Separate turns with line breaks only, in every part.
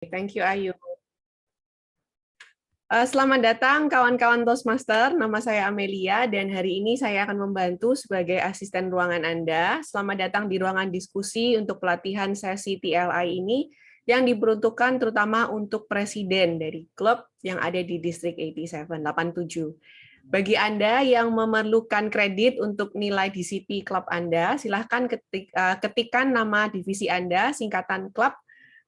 Thank you, Ayu. Selamat datang kawan-kawan Toastmaster, nama saya Amelia dan hari ini saya akan membantu sebagai asisten ruangan Anda. Selamat datang di ruangan diskusi untuk pelatihan sesi TLI ini yang diperuntukkan terutama untuk presiden dari klub yang ada di Distrik 87. Bagi Anda yang memerlukan kredit untuk nilai DCP klub Anda, silahkan ketikkan nama divisi Anda, singkatan klub,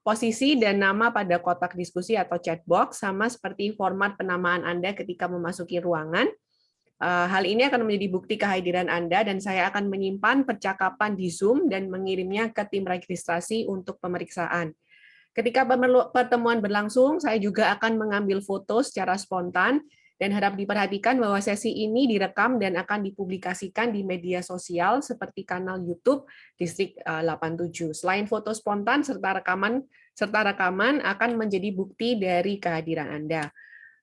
posisi dan nama pada kotak diskusi atau chat box, sama seperti format penamaan Anda ketika memasuki ruangan. Hal ini akan menjadi bukti kehadiran Anda dan saya akan menyimpan percakapan di Zoom dan mengirimnya ke tim registrasi untuk pemeriksaan. Ketika pertemuan berlangsung, saya juga akan mengambil foto secara spontan dan harap diperhatikan bahwa sesi ini direkam dan akan dipublikasikan di media sosial seperti kanal YouTube Distrik 87. Selain foto spontan serta rekaman akan menjadi bukti dari kehadiran Anda.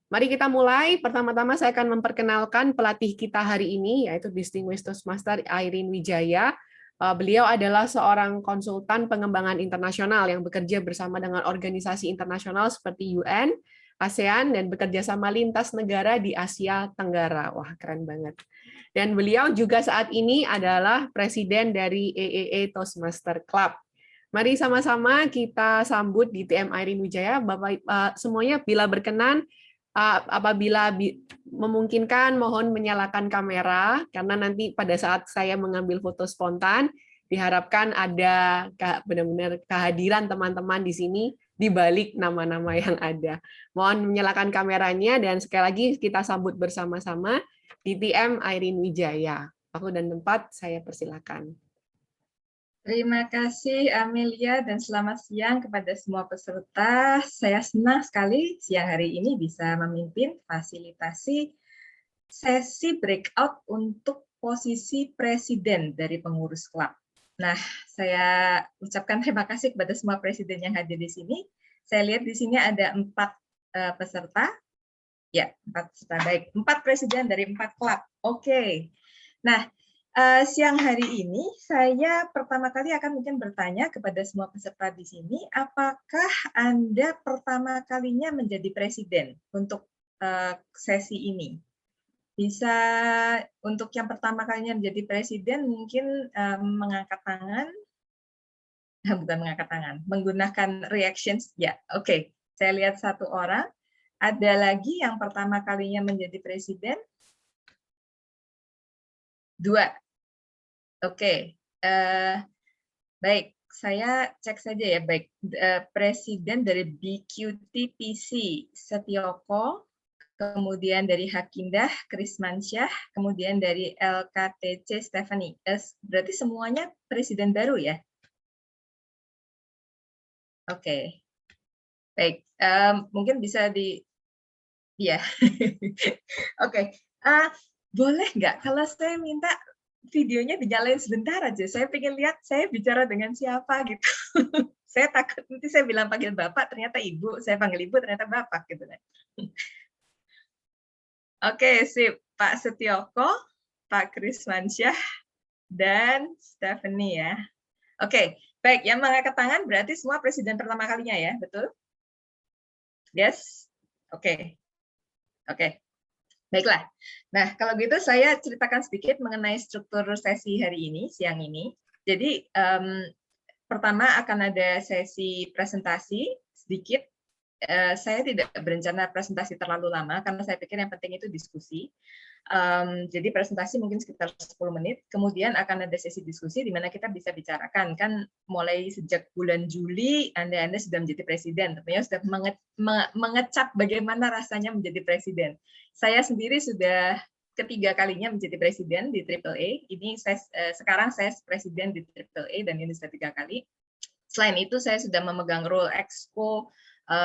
Mari kita mulai. Pertama-tama saya akan memperkenalkan pelatih kita hari ini, yaitu Distinguished Toastmaster Irene Wijaya. Beliau adalah seorang konsultan pengembangan internasional yang bekerja bersama dengan organisasi internasional seperti UN, ASEAN, dan bekerja sama lintas negara di Asia Tenggara. Wah, keren banget. Dan beliau juga saat ini adalah presiden dari AAA Toastmaster Club. Mari sama-sama kita sambut DTM Irene Wijaya. Bapak semuanya bila berkenan, apabila memungkinkan mohon menyalakan kamera karena nanti pada saat saya mengambil foto spontan diharapkan ada benar-benar kehadiran teman-teman di sini di balik nama-nama yang ada. Mohon menyalakan kameranya dan sekali lagi kita sambut bersama-sama DTM Irene Wijaya. Waktu dan tempat saya persilakan.
Terima kasih Amelia dan selamat siang kepada semua peserta. Saya senang sekali siang hari ini bisa memimpin fasilitasi sesi breakout untuk posisi presiden dari pengurus klub. Nah, saya ucapkan terima kasih kepada semua presiden yang hadir di sini. Saya lihat di sini ada 4 peserta. Ya, 4 peserta. Baik, 4 presiden dari 4 klub. Oke. Nah, siang hari ini saya pertama kali akan mungkin bertanya kepada semua peserta di sini, apakah Anda pertama kalinya menjadi presiden untuk sesi ini? Bisa untuk yang pertama kalinya menjadi presiden mungkin mengangkat tangan, bukan mengangkat tangan, menggunakan reactions. Ya, oke. Saya lihat 1 orang. Ada lagi yang pertama kalinya menjadi presiden? 2. Oke, baik, saya cek saja ya. Baik, presiden dari BQTPC Setioko, kemudian dari Hakindah Krismansyah, kemudian dari LKTC Stephanie. Berarti semuanya presiden baru ya? Oke, baik, mungkin bisa ya. Oke, boleh nggak kalau saya minta videonya dinyalain sebentar aja. Saya pengen lihat saya bicara dengan siapa gitu. Saya takut nanti saya bilang panggil Bapak, ternyata Ibu. Saya panggil Ibu, ternyata Bapak gitu. Oke, sip. Pak Setioko, Pak Krismansyah, dan Stephanie ya. Oke, baik. Yang mengangkat tangan berarti semua presiden pertama kalinya ya, betul? Yes? Oke. Oke. Baiklah. Nah, kalau gitu saya ceritakan sedikit mengenai struktur sesi hari ini, siang ini. Jadi, pertama akan ada sesi presentasi sedikit. Saya tidak berencana presentasi terlalu lama, karena saya pikir yang penting itu diskusi. Jadi presentasi mungkin sekitar 10 menit, kemudian akan ada sesi diskusi di mana kita bisa bicarakan. Kan mulai sejak bulan Juli, Anda sudah menjadi presiden, tentunya sudah mengecap bagaimana rasanya menjadi presiden. Saya sendiri sudah ketiga kalinya menjadi presiden di AAA. Ini sekarang saya presiden di AAA dan ini sudah 3 kali. Selain itu saya sudah memegang role Exco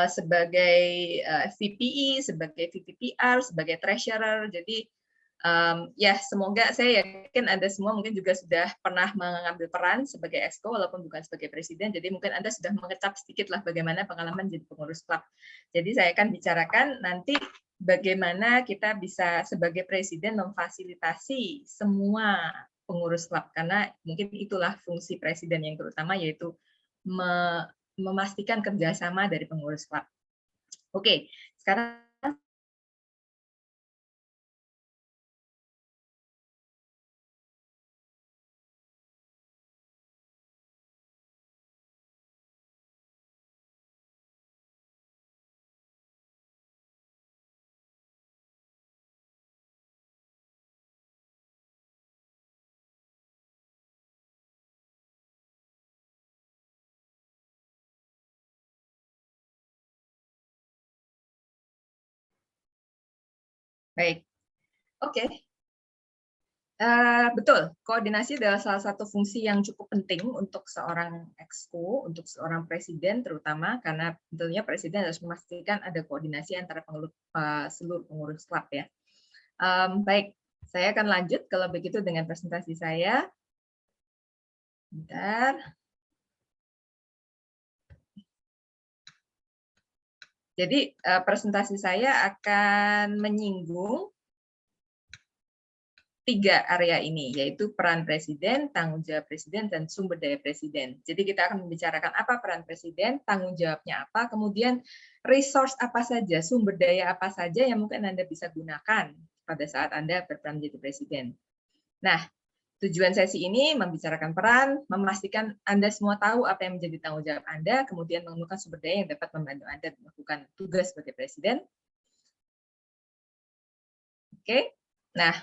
sebagai VPE, sebagai VPPR, sebagai treasurer. Jadi ya semoga saya yakin Anda semua mungkin juga sudah pernah mengambil peran sebagai Exco walaupun bukan sebagai presiden. Jadi mungkin Anda sudah mengecap sedikit lah bagaimana pengalaman jadi pengurus klub. Jadi saya akan bicarakan nanti bagaimana kita bisa sebagai presiden memfasilitasi semua pengurus klub, karena mungkin itulah fungsi presiden yang terutama, yaitu memastikan kerjasama dari pengurus klub. Oke, sekarang baik, oke. Betul, koordinasi adalah salah satu fungsi yang cukup penting untuk seorang exco, untuk seorang presiden terutama, karena tentunya presiden harus memastikan ada koordinasi antara seluruh pengurus klub ya. Baik, saya akan lanjut kalau begitu dengan presentasi saya. Bentar. Jadi presentasi saya akan menyinggung 3 area ini, yaitu peran presiden, tanggung jawab presiden, dan sumber daya presiden. Jadi kita akan membicarakan apa peran presiden, tanggung jawabnya apa, kemudian resource apa saja, sumber daya apa saja yang mungkin Anda bisa gunakan pada saat Anda berperan menjadi presiden. Nah, tujuan sesi ini membicarakan peran, memastikan Anda semua tahu apa yang menjadi tanggung jawab Anda, kemudian menemukan sumber daya yang dapat membantu Anda melakukan tugas sebagai presiden. Oke. Nah,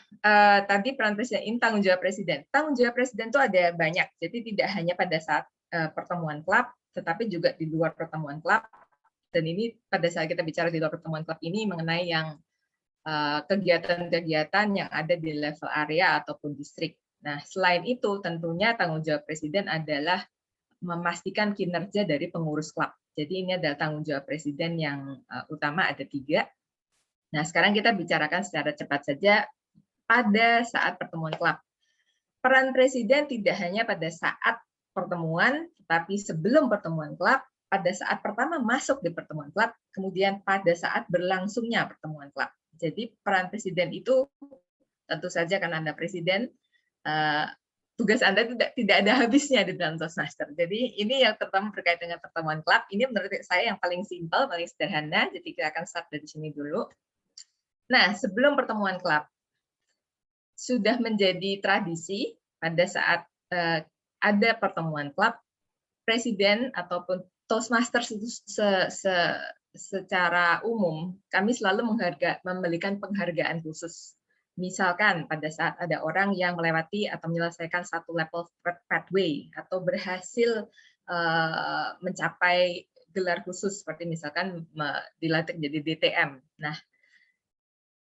tadi peran presiden ini tanggung jawab presiden. Tanggung jawab presiden itu ada banyak, jadi tidak hanya pada saat pertemuan klub, tetapi juga di luar pertemuan klub. Dan ini pada saat kita bicara di luar pertemuan klub ini mengenai yang kegiatan-kegiatan yang ada di level area ataupun distrik. Nah, selain itu tentunya tanggung jawab presiden adalah memastikan kinerja dari pengurus klub. Jadi ini adalah tanggung jawab presiden yang utama, ada 3. Nah, sekarang kita bicarakan secara cepat saja pada saat pertemuan klub. Peran presiden tidak hanya pada saat pertemuan, tetapi sebelum pertemuan klub, pada saat pertama masuk di pertemuan klub, kemudian pada saat berlangsungnya pertemuan klub. Jadi peran presiden itu tentu saja karena Anda presiden, tugas Anda tidak ada habisnya di dalam Toastmaster. Jadi ini yang terutama berkait dengan pertemuan klub. Ini menurut saya yang paling simpel, paling sederhana. Jadi kita akan start dari sini dulu. Nah, sebelum pertemuan klub, sudah menjadi tradisi pada saat ada pertemuan klub, presiden ataupun Toastmasters itu secara umum kami selalu memberikan penghargaan khusus. Misalkan pada saat ada orang yang melewati atau menyelesaikan satu level pathway atau berhasil mencapai gelar khusus seperti misalkan dilantik jadi DTM. Nah,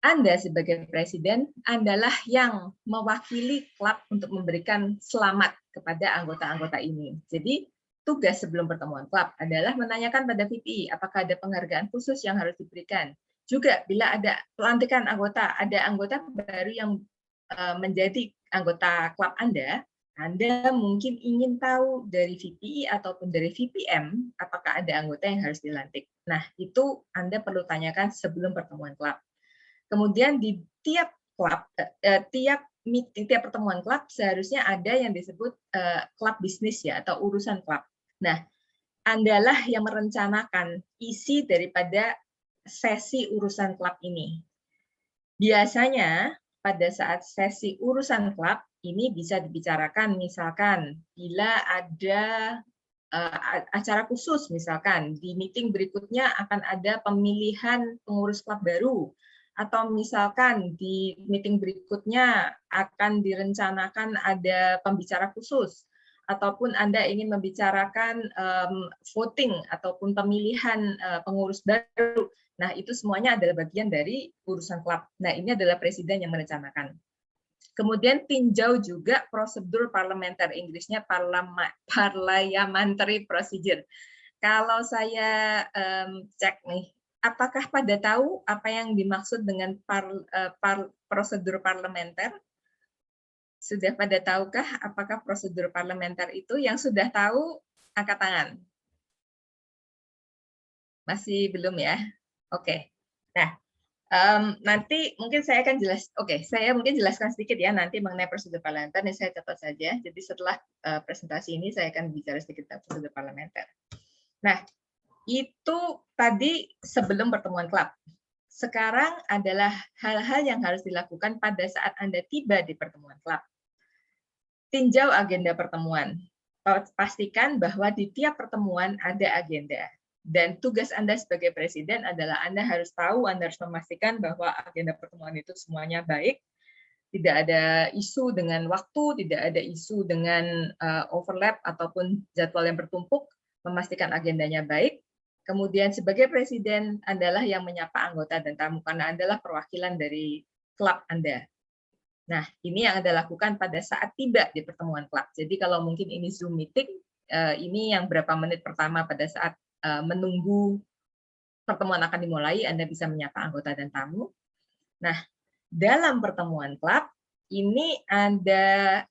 Anda sebagai presiden adalah yang mewakili klub untuk memberikan selamat kepada anggota-anggota ini. Jadi tugas sebelum pertemuan klub adalah menanyakan pada VPI apakah ada penghargaan khusus yang harus diberikan. Juga bila ada pelantikan anggota, ada anggota baru yang menjadi anggota klub Anda mungkin ingin tahu dari VPI ataupun dari VPM apakah ada anggota yang harus dilantik. Nah, itu Anda perlu tanyakan sebelum pertemuan klub. Kemudian di tiap klub, tiap pertemuan klub seharusnya ada yang disebut klub bisnis ya atau urusan klub. Nah, Andalah yang merencanakan isi daripada sesi urusan klub ini. Biasanya pada saat sesi urusan klub ini bisa dibicarakan misalkan bila ada acara khusus misalkan di meeting berikutnya akan ada pemilihan pengurus klub baru. Atau misalkan di meeting berikutnya akan direncanakan ada pembicara khusus, ataupun Anda ingin membicarakan voting ataupun pemilihan pengurus baru. Nah, itu semuanya adalah bagian dari urusan klub. Nah, ini adalah presiden yang merencanakan. Kemudian tinjau juga prosedur parlementer, Inggrisnya parliamentary procedure. Kalau saya cek nih, apakah pada tahu apa yang dimaksud dengan prosedur parlementer? Sudah pada tahukah apakah prosedur parlementer itu? Yang sudah tahu, angkat tangan. Masih belum ya? Oke. Nah, nanti mungkin saya akan saya mungkin jelaskan sedikit ya nanti mengenai prosedur parlementer. Ini saya catat saja. Jadi setelah presentasi ini saya akan bicara sedikit tentang prosedur parlementer. Nah, itu tadi sebelum pertemuan klub. Sekarang adalah hal-hal yang harus dilakukan pada saat Anda tiba di pertemuan klub. Tinjau agenda pertemuan. Pastikan bahwa di tiap pertemuan ada agenda. Dan tugas Anda sebagai presiden adalah Anda harus tahu, Anda harus memastikan bahwa agenda pertemuan itu semuanya baik, tidak ada isu dengan waktu, tidak ada isu dengan overlap ataupun jadwal yang bertumpuk, memastikan agendanya baik. Kemudian sebagai presiden adalah yang menyapa anggota dan tamu karena adalah perwakilan dari klub Anda. Nah, ini yang Anda lakukan pada saat tiba di pertemuan klub. Jadi kalau mungkin ini Zoom meeting, ini yang berapa menit pertama pada saat menunggu pertemuan akan dimulai, Anda bisa menyapa anggota dan tamu. Nah, dalam pertemuan klub, ini Anda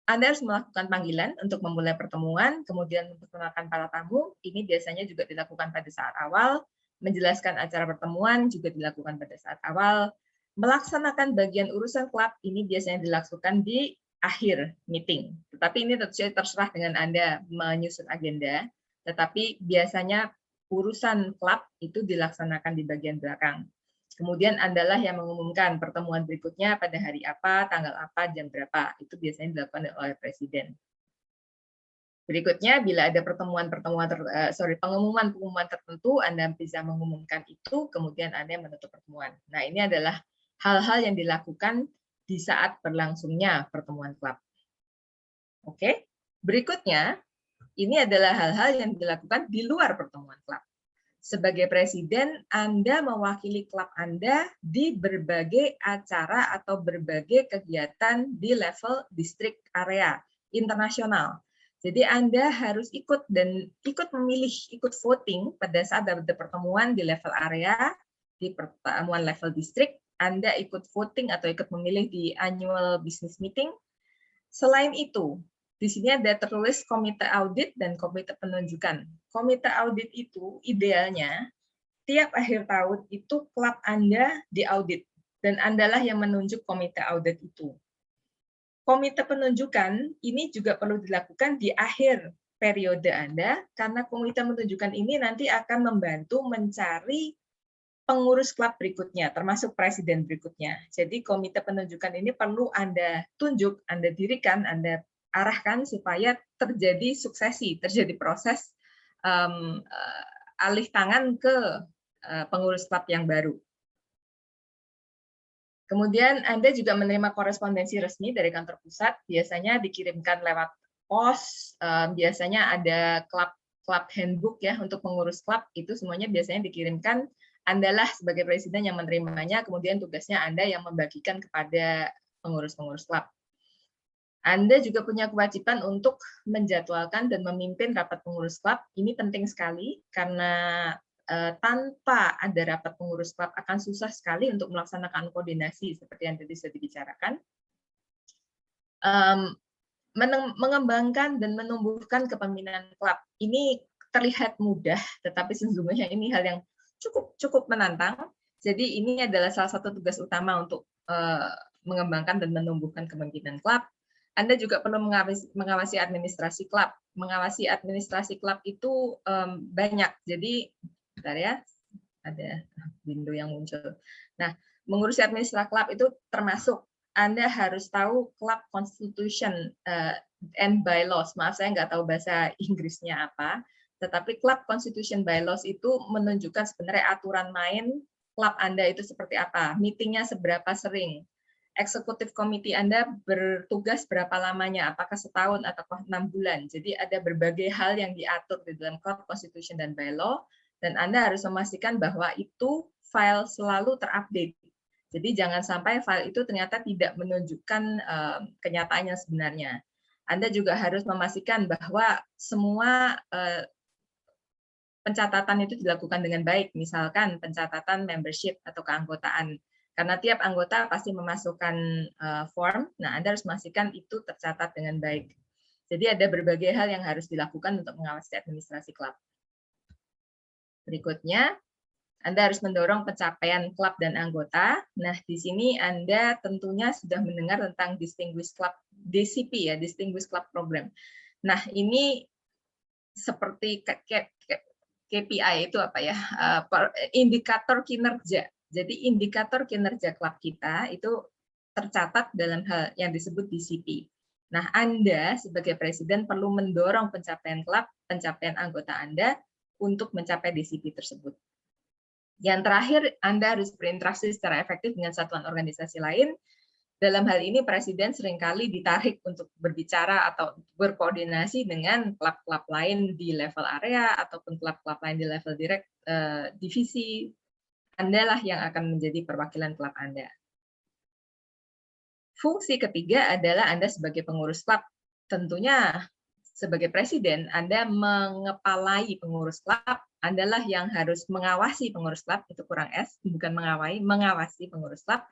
harus melakukan panggilan untuk memulai pertemuan, kemudian memperkenalkan para tamu. Ini biasanya juga dilakukan pada saat awal. Menjelaskan acara pertemuan juga dilakukan pada saat awal. Melaksanakan bagian urusan klub ini biasanya dilakukan di akhir meeting. Tetapi ini tentu saja terserah dengan Anda menyusun agenda. Tetapi biasanya urusan klub itu dilaksanakan di bagian belakang. Kemudian Andalah yang mengumumkan pertemuan berikutnya pada hari apa, tanggal apa, jam berapa. Itu biasanya dilakukan oleh Presiden. Berikutnya, bila ada pengumuman tertentu, Anda bisa mengumumkan itu, kemudian Anda menutup pertemuan. Nah, ini adalah hal-hal yang dilakukan di saat berlangsungnya pertemuan klub. Oke, berikutnya, ini adalah hal-hal yang dilakukan di luar pertemuan klub. Sebagai presiden, Anda mewakili klub Anda di berbagai acara atau berbagai kegiatan di level distrik area internasional. Jadi Anda harus ikut memilih, ikut voting pada saat ada pertemuan di level area, di pertemuan level distrik, Anda ikut voting atau ikut memilih di annual business meeting. Selain itu, di sini ada tertulis komite audit dan komite penunjukan. Komite audit itu idealnya tiap akhir tahun itu klub Anda diaudit dan Andalah yang menunjuk komite audit itu. Komite penunjukan ini juga perlu dilakukan di akhir periode Anda karena komite penunjukan ini nanti akan membantu mencari pengurus klub berikutnya, termasuk presiden berikutnya. Jadi komite penunjukan ini perlu Anda tunjuk, Anda dirikan, Anda arahkan supaya terjadi suksesi, terjadi proses alih tangan ke pengurus klub yang baru. Kemudian Anda juga menerima korespondensi resmi dari kantor pusat, biasanya dikirimkan lewat pos, biasanya ada klub handbook ya untuk pengurus klub, itu semuanya biasanya dikirimkan. Andalah sebagai presiden yang menerimanya, kemudian tugasnya Anda yang membagikan kepada pengurus-pengurus klub. Anda juga punya kewajiban untuk menjadwalkan dan memimpin rapat pengurus klub. Ini penting sekali karena tanpa ada rapat pengurus klub akan susah sekali untuk melaksanakan koordinasi seperti yang tadi sudah dibicarakan. Mengembangkan dan menumbuhkan kepemimpinan klub. Ini terlihat mudah, tetapi sesungguhnya ini hal yang cukup menantang. Jadi ini adalah salah satu tugas utama untuk mengembangkan dan menumbuhkan kepemimpinan klub. Anda juga perlu mengawasi administrasi klub. Mengawasi administrasi klub itu banyak. Jadi, bentar ya, ada window yang muncul. Nah, mengurusi administrasi klub itu termasuk Anda harus tahu klub constitution and bylaws. Maaf, saya nggak tahu bahasa Inggrisnya apa. Tetapi klub constitution bylaws itu menunjukkan sebenarnya aturan main klub Anda itu seperti apa. Meetingnya seberapa sering. Eksekutif komite Anda bertugas berapa lamanya, apakah setahun atau 6 bulan. Jadi ada berbagai hal yang diatur di dalam Club Constitution dan Bylaw, dan Anda harus memastikan bahwa itu file selalu terupdate. Jadi jangan sampai file itu ternyata tidak menunjukkan kenyataannya sebenarnya. Anda juga harus memastikan bahwa semua pencatatan itu dilakukan dengan baik, misalkan pencatatan membership atau keanggotaan. Karena tiap anggota pasti memasukkan form, nah Anda harus memastikan itu tercatat dengan baik. Jadi ada berbagai hal yang harus dilakukan untuk mengawasi administrasi klub. Berikutnya, Anda harus mendorong pencapaian klub dan anggota. Nah, di sini Anda tentunya sudah mendengar tentang Distinguished Club, DCP ya, Distinguished Club Program. Nah, ini seperti KPI itu apa ya, indikator kinerja. Jadi indikator kinerja klub kita itu tercatat dalam hal yang disebut DCP. Nah, Anda sebagai presiden perlu mendorong pencapaian klub, pencapaian anggota Anda untuk mencapai DCP tersebut. Yang terakhir, Anda harus berinteraksi secara efektif dengan satuan organisasi lain. Dalam hal ini, Presiden seringkali ditarik untuk berbicara atau berkoordinasi dengan klub-klub lain di level area ataupun klub-klub lain di level divisi. Andalah yang akan menjadi perwakilan klub Anda. Fungsi ketiga adalah Anda sebagai pengurus klub. Tentunya sebagai presiden, Anda mengepalai pengurus klub, Andalah yang harus mengawasi pengurus klub, itu kurang S, bukan mengawasi pengurus klub.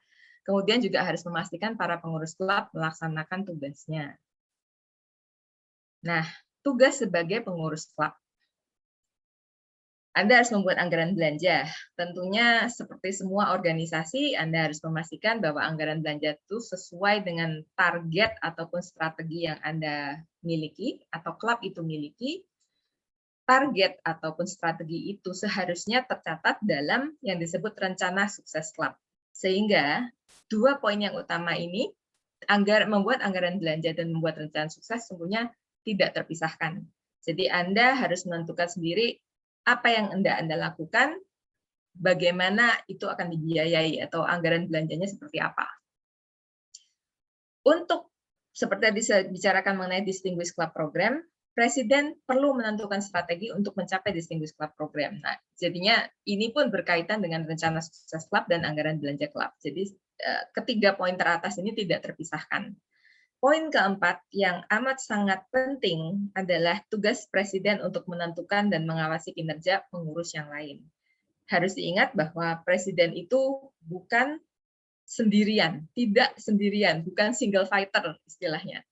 Kemudian juga harus memastikan para pengurus klub melaksanakan tugasnya. Nah, tugas sebagai pengurus klub. Anda harus membuat anggaran belanja. Tentunya seperti semua organisasi, Anda harus memastikan bahwa anggaran belanja itu sesuai dengan target ataupun strategi yang Anda miliki atau klub itu miliki. Target ataupun strategi itu seharusnya tercatat dalam yang disebut rencana sukses klub. Sehingga dua poin yang utama ini, membuat anggaran belanja dan membuat rencana sukses sungguhnya tidak terpisahkan. Jadi Anda harus menentukan sendiri apa yang Anda lakukan, bagaimana itu akan dibiayai atau anggaran belanjanya seperti apa. Untuk seperti tadi saya bicarakan mengenai Distinguished Club Program, Presiden perlu menentukan strategi untuk mencapai Distinguished Club Program. Nah, jadinya ini pun berkaitan dengan rencana sukses klub dan anggaran belanja klub. Jadi ketiga poin teratas ini tidak terpisahkan. Poin keempat yang amat sangat penting adalah tugas Presiden untuk menentukan dan mengawasi kinerja pengurus yang lain. Harus diingat bahwa Presiden itu bukan sendirian, tidak sendirian, bukan single fighter istilahnya.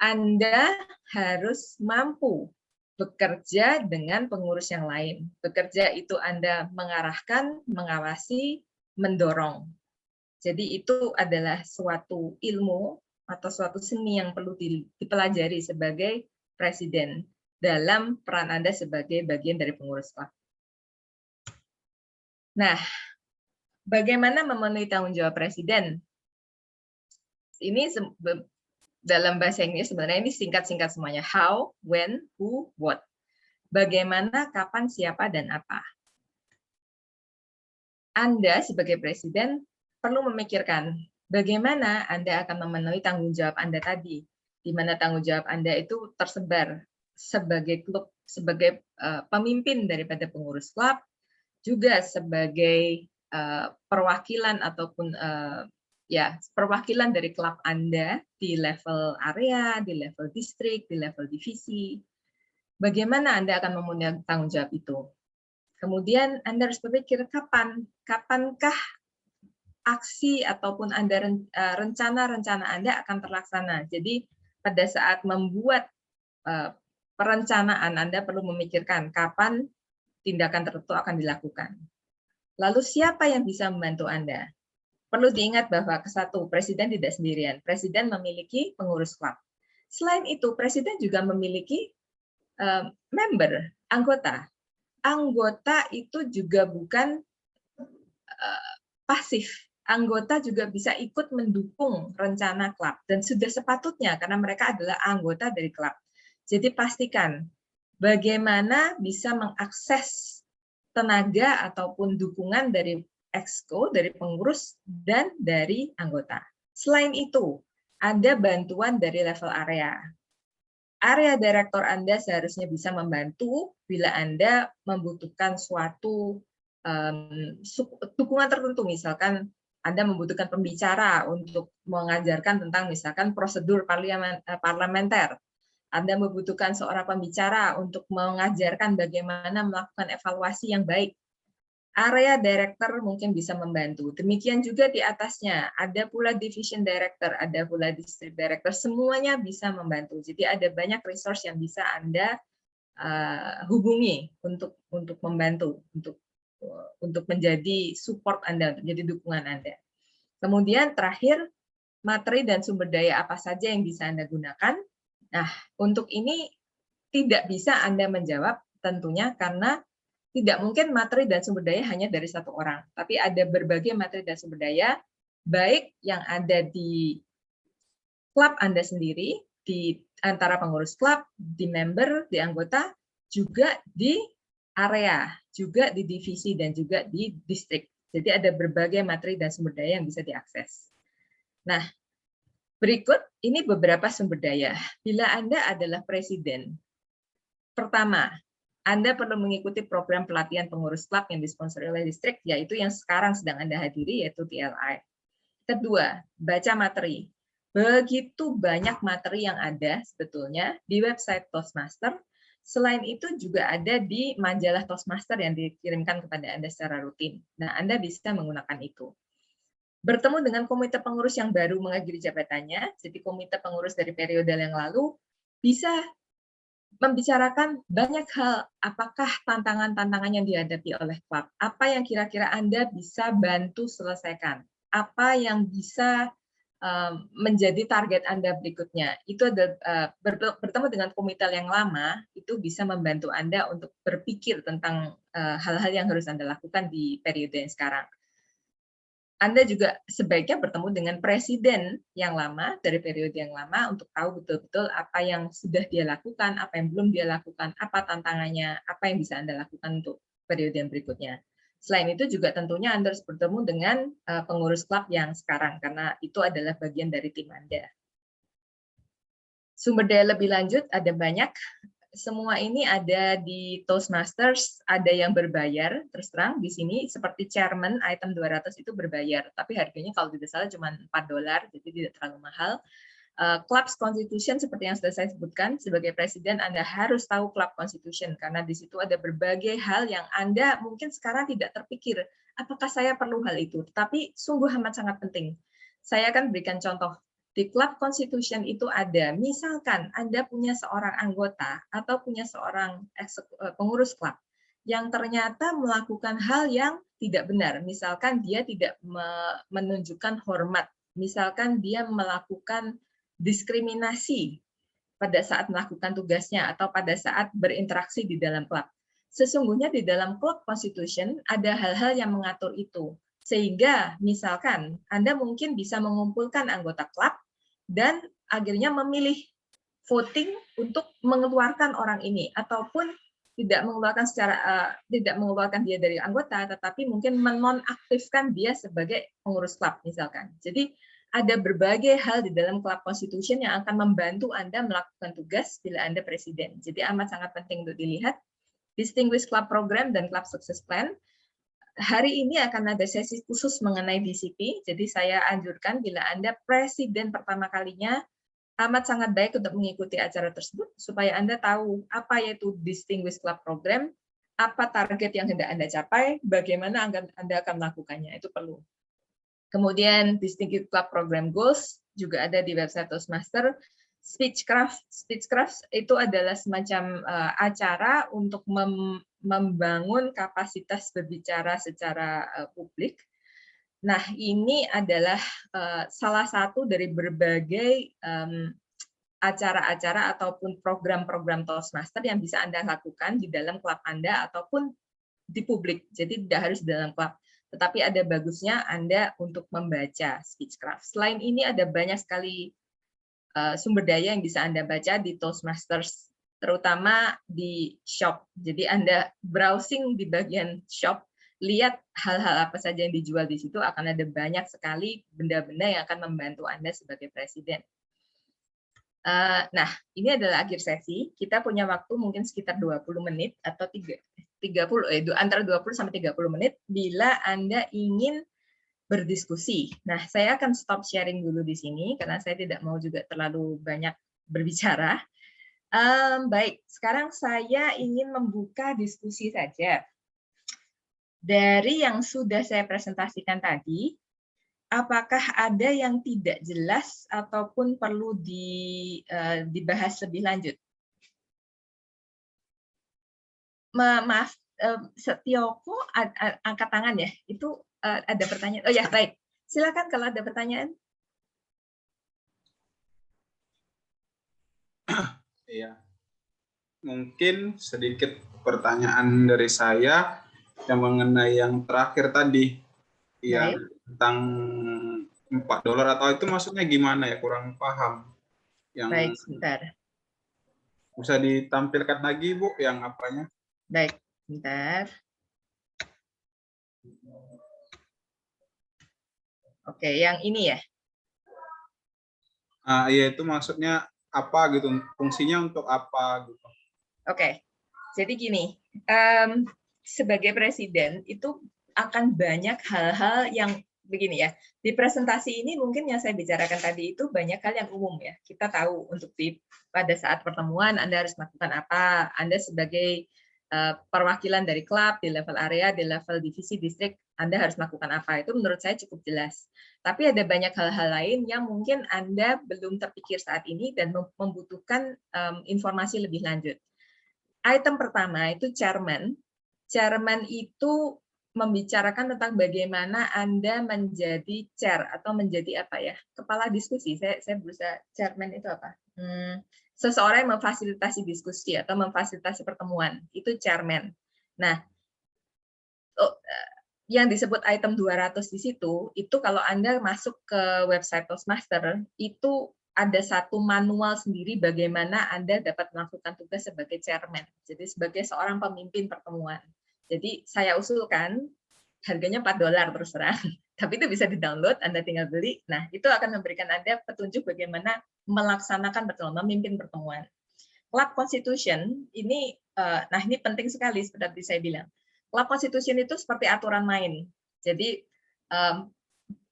Anda harus mampu bekerja dengan pengurus yang lain. Bekerja itu Anda mengarahkan, mengawasi, mendorong. Jadi itu adalah suatu ilmu atau suatu seni yang perlu dipelajari sebagai presiden dalam peran Anda sebagai bagian dari pengurus klub. Nah, bagaimana memenuhi tanggung jawab presiden? Ini dalam bahasa Inggris sebenarnya ini singkat-singkat semuanya. How, when, who, what. Bagaimana, kapan, siapa, dan apa. Anda sebagai presiden perlu memikirkan bagaimana Anda akan memenuhi tanggung jawab Anda tadi, di mana tanggung jawab Anda itu tersebar sebagai klub, sebagai pemimpin daripada pengurus klub, juga sebagai perwakilan ataupun perwakilan dari klub Anda di level area, di level distrik, di level divisi. Bagaimana Anda akan memenuhi tanggung jawab itu? Kemudian Anda harus berpikir kapankah aksi ataupun rencana-rencana Anda akan terlaksana. Jadi pada saat membuat perencanaan Anda perlu memikirkan kapan tindakan tertentu akan dilakukan. Lalu siapa yang bisa membantu Anda? Perlu diingat bahwa satu, Presiden tidak sendirian. Presiden memiliki pengurus klub. Selain itu, Presiden juga memiliki member, anggota. Anggota itu juga bukan pasif. Anggota juga bisa ikut mendukung rencana klub. Dan sudah sepatutnya karena mereka adalah anggota dari klub. Jadi pastikan bagaimana bisa mengakses tenaga ataupun dukungan dari exco, dari pengurus, dan dari anggota. Selain itu, ada bantuan dari level area. Area direktur Anda seharusnya bisa membantu bila Anda membutuhkan suatu dukungan tertentu, misalkan Anda membutuhkan pembicara untuk mengajarkan tentang misalkan prosedur parlementer. Anda membutuhkan seorang pembicara untuk mengajarkan bagaimana melakukan evaluasi yang baik. Area director mungkin bisa membantu. Demikian juga di atasnya, ada pula division director, ada pula district director, semuanya bisa membantu. Jadi ada banyak resource yang bisa Anda hubungi untuk membantu, untuk menjadi support Anda, menjadi dukungan Anda. Kemudian terakhir, materi dan sumber daya apa saja yang bisa Anda gunakan. Nah, untuk ini tidak bisa Anda menjawab tentunya karena tidak mungkin materi dan sumber daya hanya dari satu orang, tapi ada berbagai materi dan sumber daya, baik yang ada di klub Anda sendiri, di antara pengurus klub, di member, di anggota, juga di area, juga di divisi, dan juga di distrik. Jadi ada berbagai materi dan sumber daya yang bisa diakses. Nah, berikut ini beberapa sumber daya. Bila Anda adalah presiden, pertama, Anda perlu mengikuti program pelatihan pengurus klub yang disponsori oleh distrik, yaitu yang sekarang sedang Anda hadiri, yaitu TLI. Kedua, baca materi. Begitu banyak materi yang ada sebetulnya di website Toastmaster. Selain itu juga ada di majalah Toastmaster yang dikirimkan kepada Anda secara rutin. Nah, Anda bisa menggunakan itu. Bertemu dengan komite pengurus yang baru mengakhiri jabatannya, jadi komite pengurus dari periode yang lalu, bisa membicarakan banyak hal, apakah tantangan-tantangan yang dihadapi oleh klub, apa yang kira-kira Anda bisa bantu selesaikan, apa yang bisa menjadi target Anda berikutnya. Itu ada bertemu dengan komite yang lama, itu bisa membantu Anda untuk berpikir tentang hal-hal yang harus Anda lakukan di periode yang sekarang. Anda juga sebaiknya bertemu dengan presiden yang lama, dari periode yang lama, untuk tahu betul-betul apa yang sudah dia lakukan, apa yang belum dia lakukan, apa tantangannya, apa yang bisa Anda lakukan untuk periode yang berikutnya. Selain itu juga tentunya Anda harus bertemu dengan pengurus klub yang sekarang, karena itu adalah bagian dari tim Anda. Sumber daya lebih lanjut ada banyak. Semua ini ada di Toastmasters, ada yang berbayar, terus terang di sini seperti chairman item 200 itu berbayar, tapi harganya kalau tidak salah cuma $4, jadi tidak terlalu mahal. Club's Constitution seperti yang sudah saya sebutkan, sebagai presiden Anda harus tahu Club Constitution karena di situ ada berbagai hal yang Anda mungkin sekarang tidak terpikir, apakah saya perlu hal itu, tapi sungguh amat sangat penting. Saya akan berikan contoh. Di Club Constitution itu ada, misalkan Anda punya seorang anggota atau punya seorang pengurus klub yang ternyata melakukan hal yang tidak benar, misalkan dia tidak menunjukkan hormat, misalkan dia melakukan diskriminasi pada saat melakukan tugasnya atau pada saat berinteraksi di dalam klub. Sesungguhnya di dalam Club Constitution ada hal-hal yang mengatur itu. Sehingga misalkan Anda mungkin bisa mengumpulkan anggota klub dan akhirnya memilih voting untuk mengeluarkan orang ini ataupun tidak mengeluarkan dia dari anggota, tetapi mungkin menonaktifkan dia sebagai pengurus klub misalkan. Jadi ada berbagai hal di dalam Club Constitution yang akan membantu Anda melakukan tugas bila Anda presiden. Jadi amat sangat penting untuk dilihat. Distinguished Club Program dan Club Success Plan. Hari ini akan ada sesi khusus mengenai DCP, jadi saya anjurkan bila Anda presiden pertama kalinya, amat sangat baik untuk mengikuti acara tersebut, supaya Anda tahu apa yaitu Distinguished Club Program, apa target yang hendak Anda capai, bagaimana Anda akan melakukannya, itu perlu. Kemudian Distinguished Club Program Goals, juga ada di website Toastmaster. Speechcraft itu adalah semacam acara untuk membangun kapasitas berbicara secara publik. Nah, ini adalah salah satu dari berbagai acara-acara ataupun program-program Toastmaster yang bisa Anda lakukan di dalam klub Anda ataupun di publik. Jadi tidak harus di dalam klub. Tetapi ada bagusnya Anda untuk membaca Speechcraft. Selain ini ada banyak sekali sumber daya yang bisa Anda baca di Toastmasters, terutama di shop. Jadi Anda browsing di bagian shop, lihat hal-hal apa saja yang dijual di situ, akan ada banyak sekali benda-benda yang akan membantu Anda sebagai presiden. Nah, ini adalah akhir sesi. Kita punya waktu mungkin sekitar 20 menit atau antara 20 sampai 30 menit bila Anda ingin berdiskusi. Nah, saya akan stop sharing dulu di sini karena saya tidak mau juga terlalu banyak berbicara. Baik, sekarang saya ingin membuka diskusi saja. Dari yang sudah saya presentasikan tadi, apakah ada yang tidak jelas ataupun perlu dibahas lebih lanjut? Maaf, Setioko angkat tangan ya, itu ada pertanyaan. Oh ya, baik. Silakan kalau ada pertanyaan.
Iya. mungkin sedikit pertanyaan dari saya yang mengenai yang terakhir tadi, yang tentang $4 atau itu maksudnya gimana ya, kurang paham. Yang
Baik, sebentar.
bisa ditampilkan lagi Bu, yang apanya?
Baik, sebentar. Oke, yang ini ya.
Iya, itu maksudnya apa gitu, fungsinya untuk apa gitu.
Oke, jadi gini, sebagai presiden itu akan banyak hal-hal yang begini ya. Di presentasi ini mungkin yang saya bicarakan tadi itu banyak hal yang umum ya. Kita tahu untuk pada saat pertemuan Anda harus melakukan apa. Anda sebagai perwakilan dari klub di level area, di level divisi, distrik, Anda harus melakukan apa. Itu menurut saya cukup jelas. Tapi ada banyak hal-hal lain yang mungkin Anda belum terpikir saat ini dan membutuhkan informasi lebih lanjut. Item pertama itu chairman. Chairman itu membicarakan tentang bagaimana Anda menjadi chair atau menjadi apa ya, kepala diskusi. Saya berusaha, chairman itu apa? Seseorang yang memfasilitasi diskusi atau memfasilitasi pertemuan, itu chairman. Nah, yang disebut item 200 di situ, itu kalau Anda masuk ke website Toastmaster, itu ada satu manual sendiri bagaimana Anda dapat melakukan tugas sebagai chairman. Jadi sebagai seorang pemimpin pertemuan. Jadi saya usulkan, harganya $4 terus terang. Tapi itu bisa di-download, Anda tinggal beli. Nah, itu akan memberikan Anda petunjuk bagaimana melaksanakan pertemuan, memimpin pertemuan. Club Constitution, ini penting sekali seperti saya bilang. Club Constitution itu seperti aturan main. Jadi,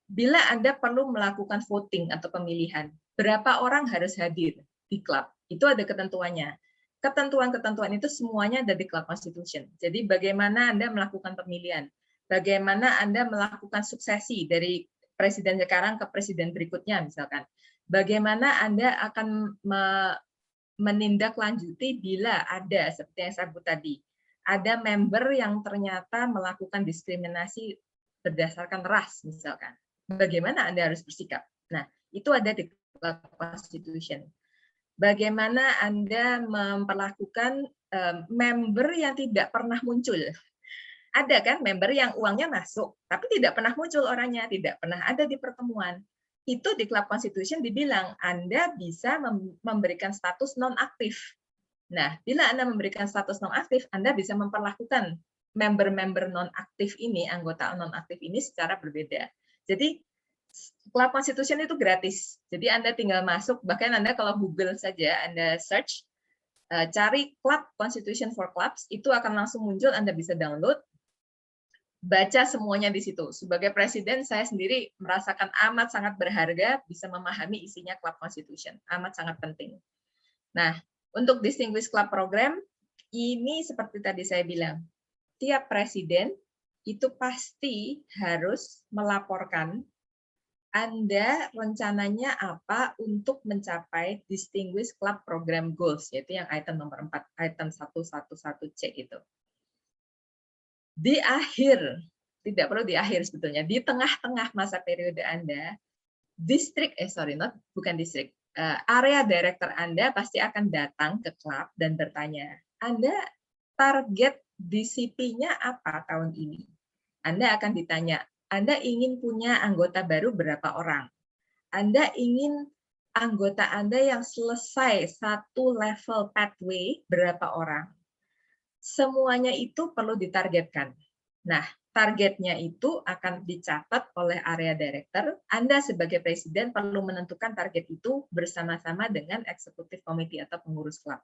bila Anda perlu melakukan voting atau pemilihan, berapa orang harus hadir di klub? Itu ada ketentuannya. Ketentuan-ketentuan itu semuanya ada di Club Constitution. Jadi bagaimana Anda melakukan pemilihan? Bagaimana Anda melakukan suksesi dari presiden sekarang ke presiden berikutnya misalkan? Bagaimana Anda akan menindaklanjuti bila ada, seperti yang saya sebut tadi, ada member yang ternyata melakukan diskriminasi berdasarkan ras misalkan? Bagaimana Anda harus bersikap? Nah, itu ada di Constitution. Bagaimana Anda memperlakukan member yang tidak pernah muncul? Ada kan member yang uangnya masuk, tapi tidak pernah muncul orangnya, tidak pernah ada di pertemuan. Itu di Club Constitution dibilang Anda bisa memberikan status non-aktif. Nah, bila Anda memberikan status non-aktif, Anda bisa memperlakukan member-member non-aktif ini, anggota non-aktif ini secara berbeda. Jadi, Club Constitution itu gratis. Jadi Anda tinggal masuk, bahkan Anda kalau Google saja, Anda search, cari Club Constitution for Clubs, itu akan langsung muncul, Anda bisa download, baca semuanya di situ. Sebagai presiden, saya sendiri merasakan amat sangat berharga bisa memahami isinya Club Constitution. Amat sangat penting. Nah, untuk Distinguished Club Program, ini seperti tadi saya bilang, tiap presiden itu pasti harus melaporkan Anda rencananya apa untuk mencapai Distinguished Club Program Goals, yaitu yang item nomor 4, item 111C itu. Di akhir, tidak perlu di akhir sebetulnya, di tengah-tengah masa periode Anda, area director Anda pasti akan datang ke klub dan bertanya, Anda target DCP-nya apa tahun ini? Anda akan ditanya, Anda ingin punya anggota baru berapa orang? Anda ingin anggota Anda yang selesai satu level pathway berapa orang? Semuanya itu perlu ditargetkan. Nah, targetnya itu akan dicatat oleh area director. Anda sebagai presiden perlu menentukan target itu bersama-sama dengan executive committee atau pengurus klub.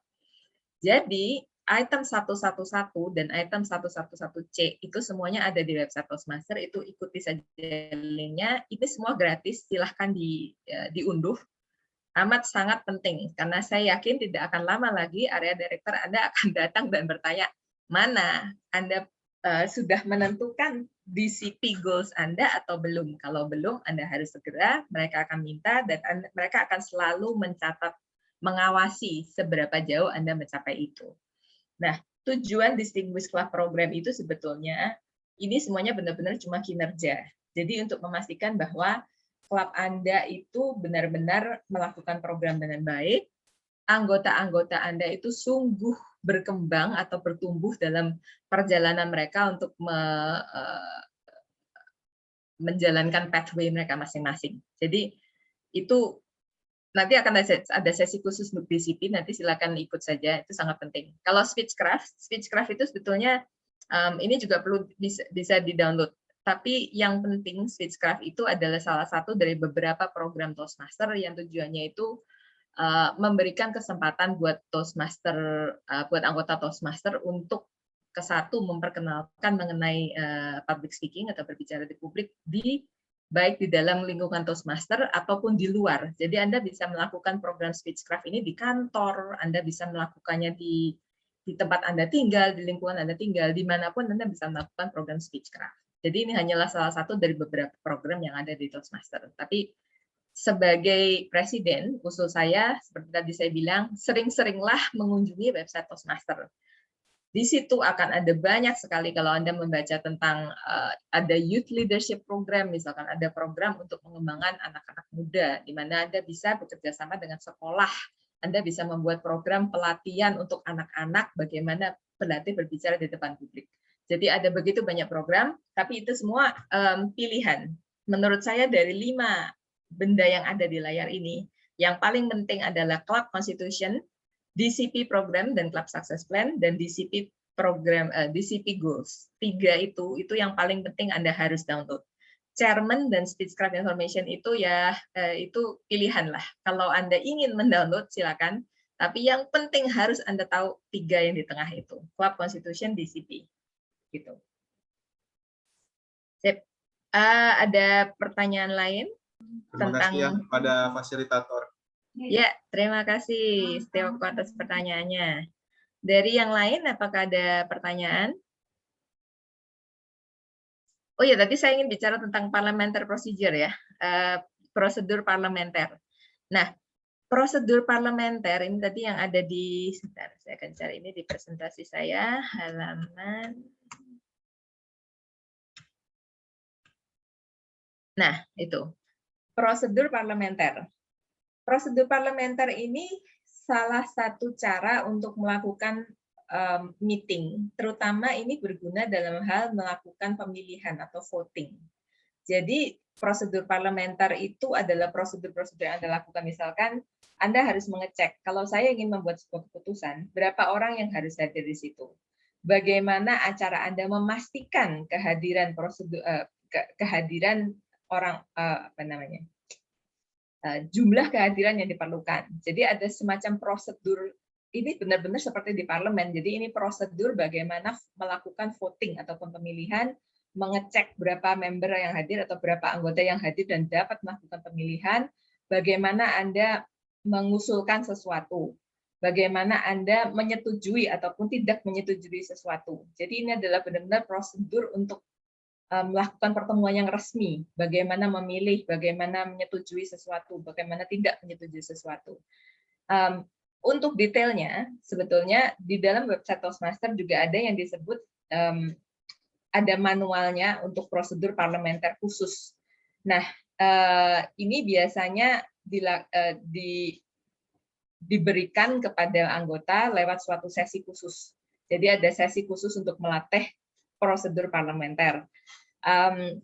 Jadi, item 111 dan item 111C itu semuanya ada di website Toastmaster, itu ikuti saja linknya. Ini semua gratis, silahkan diunduh. Amat sangat penting, karena saya yakin tidak akan lama lagi area director Anda akan datang dan bertanya, mana Anda sudah menentukan DCP goals Anda atau belum? Kalau belum, Anda harus segera, mereka akan minta, dan mereka akan selalu mencatat, mengawasi seberapa jauh Anda mencapai itu. Nah, tujuan Distinguished Club Program itu sebetulnya, ini semuanya benar-benar cuma kinerja. Jadi untuk memastikan bahwa klub Anda itu benar-benar melakukan program dengan baik, anggota-anggota Anda itu sungguh berkembang atau bertumbuh dalam perjalanan mereka untuk menjalankan pathway mereka masing-masing. Jadi itu nanti akan ada sesi khusus untuk DCP, nanti silakan ikut saja, itu sangat penting. Kalau Speechcraft itu sebetulnya ini juga perlu bisa di-download. Tapi yang penting Speechcraft itu adalah salah satu dari beberapa program Toastmaster yang tujuannya itu memberikan kesempatan buat Toastmaster, buat anggota Toastmaster untuk kesatu memperkenalkan mengenai public speaking atau berbicara di publik baik di dalam lingkungan Toastmaster ataupun di luar. Jadi Anda bisa melakukan program Speechcraft ini di kantor, Anda bisa melakukannya di tempat Anda tinggal, di lingkungan Anda tinggal, dimanapun Anda bisa melakukan program Speechcraft. Jadi ini hanyalah salah satu dari beberapa program yang ada di Toastmaster. Tapi sebagai presiden, usul saya, seperti tadi saya bilang, sering-seringlah mengunjungi website Toastmaster. Di situ akan ada banyak sekali kalau Anda membaca tentang ada youth leadership program, misalkan ada program untuk mengembangkan anak-anak muda, di mana Anda bisa bekerja sama dengan sekolah. Anda bisa membuat program pelatihan untuk anak-anak bagaimana berlatih berbicara di depan publik. Jadi ada begitu banyak program, tapi itu semua pilihan. Menurut saya dari 5 benda yang ada di layar ini, yang paling penting adalah Club Constitution, DCP program dan Club Success Plan, dan DCP program, DCP Goals. 3 itu yang paling penting Anda harus download. Chairman dan Speechcraft Information itu ya itu pilihan lah. Kalau Anda ingin mendownload silakan, tapi yang penting harus Anda tahu 3 yang di tengah itu, Club Constitution, DCP. Gitu. Sip. Ada pertanyaan lain?
Terima kasih ya pada fasilitator.
Ya, terima kasih Steoko atas pertanyaannya. Dari yang lain, apakah ada pertanyaan? Oh ya, tadi saya ingin bicara tentang parliamentary procedure ya, prosedur parlementer. Nah, prosedur parlementer ini tadi yang ada di, sebentar, saya akan cari ini di presentasi saya, halaman. Nah, itu, prosedur parlementer. Prosedur parlementer ini salah satu cara untuk melakukan meeting, terutama ini berguna dalam hal melakukan pemilihan atau voting. Jadi prosedur parlementer itu adalah prosedur-prosedur yang Anda lakukan. Misalkan Anda harus mengecek, kalau saya ingin membuat sebuah keputusan, berapa orang yang harus hadir di situ. Bagaimana acara Anda memastikan kehadiran kehadiran orang jumlah kehadiran yang diperlukan. Jadi ada semacam prosedur, ini benar-benar seperti di parlemen. Jadi ini prosedur bagaimana melakukan voting ataupun pemilihan, mengecek berapa member yang hadir atau berapa anggota yang hadir dan dapat melakukan pemilihan, bagaimana Anda mengusulkan sesuatu, bagaimana Anda menyetujui ataupun tidak menyetujui sesuatu. Jadi ini adalah benar-benar prosedur untuk melakukan pertemuan yang resmi, bagaimana memilih, bagaimana menyetujui sesuatu, bagaimana tidak menyetujui sesuatu. Untuk detailnya, sebetulnya di dalam website Toastmaster juga ada yang disebut ada manualnya untuk prosedur parlementer khusus. Nah, ini biasanya diberikan kepada anggota lewat suatu sesi khusus. Jadi ada sesi khusus untuk melatih prosedur parlementer.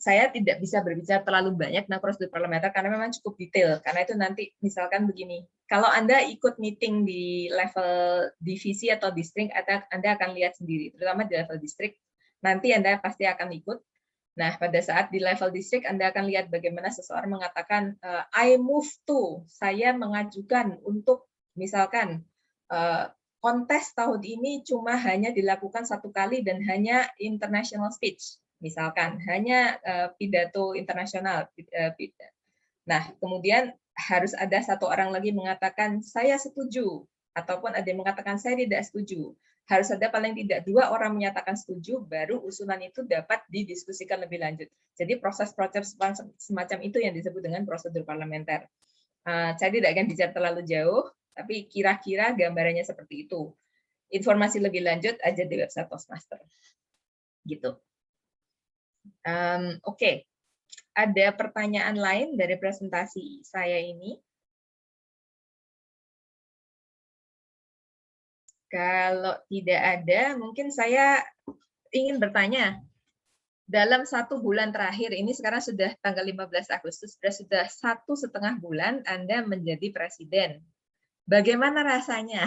Saya tidak bisa berbicara terlalu banyak tentang prosedur parlementer karena memang cukup detail. Karena itu nanti misalkan begini, kalau Anda ikut meeting di level divisi atau distrik, Anda akan lihat sendiri, terutama di level distrik, nanti Anda pasti akan ikut. Nah, pada saat di level distrik, Anda akan lihat bagaimana seseorang mengatakan, I move to, saya mengajukan untuk, misalkan, kontes tahun ini cuma hanya dilakukan 1 kali dan hanya international speech. Misalkan hanya pidato internasional. Nah, kemudian harus ada 1 orang lagi mengatakan saya setuju, ataupun ada yang mengatakan saya tidak setuju. Harus ada paling tidak 2 orang menyatakan setuju, baru usulan itu dapat didiskusikan lebih lanjut. Jadi proses-proses semacam itu yang disebut dengan prosedur parlementer. Saya tidak akan bicara terlalu jauh, tapi kira-kira gambarannya seperti itu. Informasi lebih lanjut aja di website Toastmaster. Gitu. Oke. Ada pertanyaan lain dari presentasi saya ini? Kalau tidak ada, mungkin saya ingin bertanya, dalam 1 bulan terakhir, ini sekarang sudah tanggal 15 Agustus, sudah 1,5 bulan Anda menjadi presiden. Bagaimana rasanya?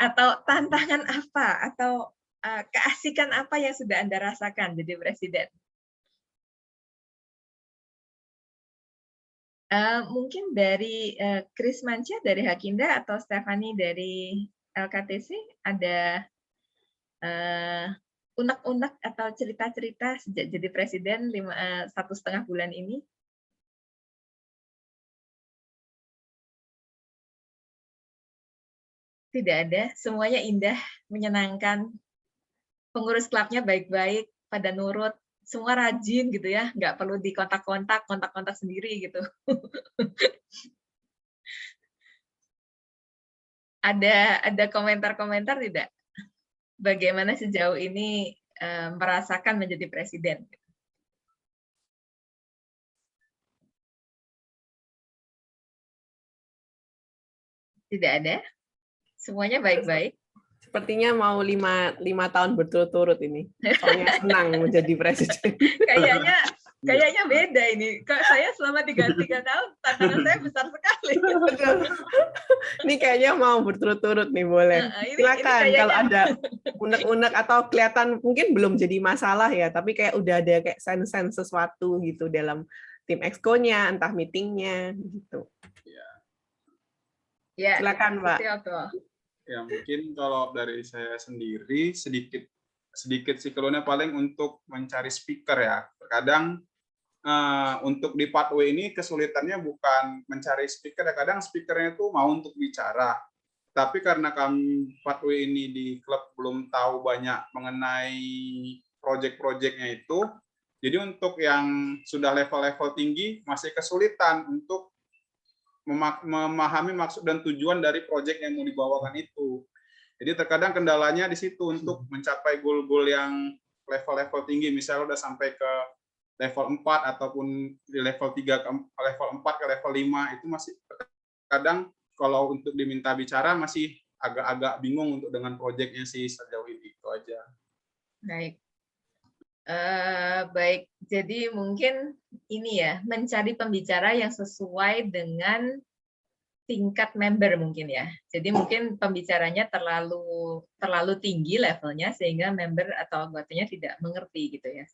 Atau tantangan apa? Atau keasikan apa yang sudah Anda rasakan jadi presiden? Mungkin dari Chris Mansyah dari Hakinda atau Stephanie dari LKTC ada unek-unek atau cerita-cerita sejak jadi presiden 1,5 bulan ini? Tidak ada, semuanya indah, menyenangkan. Pengurus klubnya baik-baik, pada nurut, semua rajin gitu ya, nggak perlu dikontak-kontak, kontak-kontak sendiri gitu. Ada komentar-komentar tidak? Bagaimana sejauh ini merasakan menjadi presiden? Tidak ada? Semuanya baik-baik?
Sepertinya mau 5 tahun berturut-turut ini. Soalnya senang menjadi presiden.
Kayaknya beda ini. Kok saya selama 3 tahun, tantangan saya besar sekali.
Ini kayaknya mau berturut-turut nih, boleh. Silakan
ini
kalau ada unek-unek atau kelihatan mungkin belum jadi masalah ya, tapi kayak udah ada kayak sense sesuatu gitu dalam tim exco-nya, entah meeting-nya gitu.
Ya,
silakan, Pak.
Ya, mungkin kalau dari saya sendiri sedikit sih keluhnya paling untuk mencari speaker ya. Terkadang untuk di pathway ini kesulitannya bukan mencari speaker ya, kadang speakernya itu mau untuk bicara. Tapi karena kami pathway ini di klub belum tahu banyak mengenai project-projectnya itu, jadi untuk yang sudah level-level tinggi masih kesulitan untuk memahami maksud dan tujuan dari proyek yang mau dibawakan itu. Jadi terkadang kendalanya di situ untuk mencapai goal-goal yang level-level tinggi, misalnya udah sampai ke level 4 ataupun di level 3 ke level 4 ke level 5 itu masih kadang kalau untuk diminta bicara masih agak-agak bingung untuk dengan proyeknya sih sejauh ini, itu aja.
Baik. Baik, jadi mungkin ini ya, mencari pembicara yang sesuai dengan tingkat member mungkin ya. Jadi mungkin pembicaranya terlalu tinggi levelnya sehingga member atau anggotanya tidak mengerti gitu ya.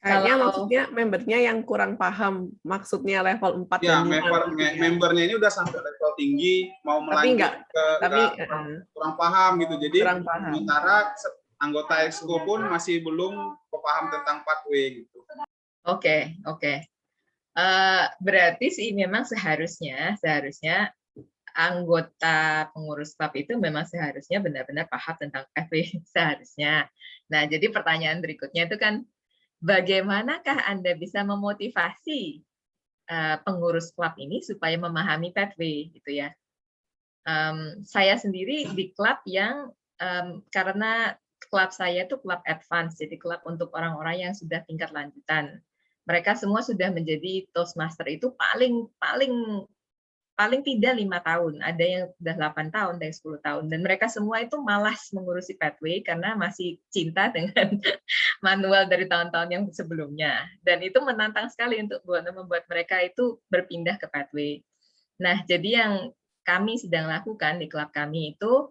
Kayaknya maksudnya membernya yang kurang paham maksudnya level 4
ya,
dan 5.
membernya ini udah sampai level tinggi, mau melanjut kurang paham gitu. Jadi sementara anggota exco pun masih belum paham tentang pathway gitu.
Oke. Berarti sih memang seharusnya anggota pengurus klub itu memang seharusnya benar-benar paham tentang pathway seharusnya. Nah, jadi pertanyaan berikutnya itu kan bagaimanakah Anda bisa memotivasi pengurus klub ini supaya memahami pathway gitu ya. Saya sendiri di klub yang karena klub saya itu klub advance, jadi klub untuk orang-orang yang sudah tingkat lanjutan. Mereka semua sudah menjadi Toastmaster itu paling tidak 5 tahun, ada yang sudah 8 tahun, ada yang 10 tahun, dan mereka semua itu malas mengurusi pathway karena masih cinta dengan manual dari tahun-tahun yang sebelumnya, dan itu menantang sekali untuk membuat mereka itu berpindah ke pathway. Nah, jadi yang kami sedang lakukan di klub kami itu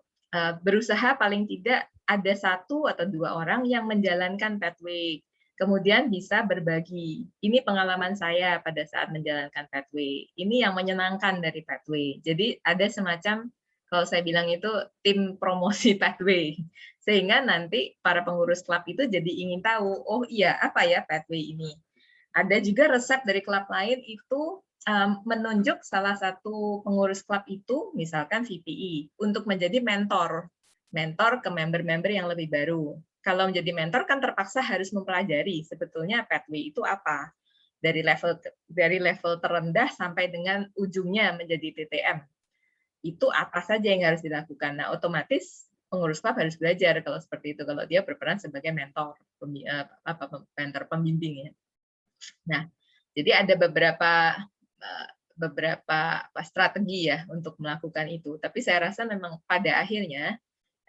berusaha paling tidak ada 1 atau 2 orang yang menjalankan pathway, kemudian bisa berbagi. Ini pengalaman saya pada saat menjalankan pathway. Ini yang menyenangkan dari pathway. Jadi ada semacam, kalau saya bilang itu tim promosi pathway. Sehingga nanti para pengurus klub itu jadi ingin tahu, oh iya, apa ya pathway ini. Ada juga resep dari klub lain itu menunjuk salah satu pengurus klub itu, misalkan VPI, untuk menjadi mentor ke member-member yang lebih baru. Kalau menjadi mentor kan terpaksa harus mempelajari sebetulnya pathway itu apa, dari level terendah sampai dengan ujungnya menjadi TTM. Itu apa saja yang harus dilakukan. Nah, otomatis pengurus klub harus belajar kalau seperti itu, kalau dia berperan sebagai mentor pembimbing ya. Nah, jadi ada beberapa beberapa strategi ya untuk melakukan itu. Tapi saya rasa memang pada akhirnya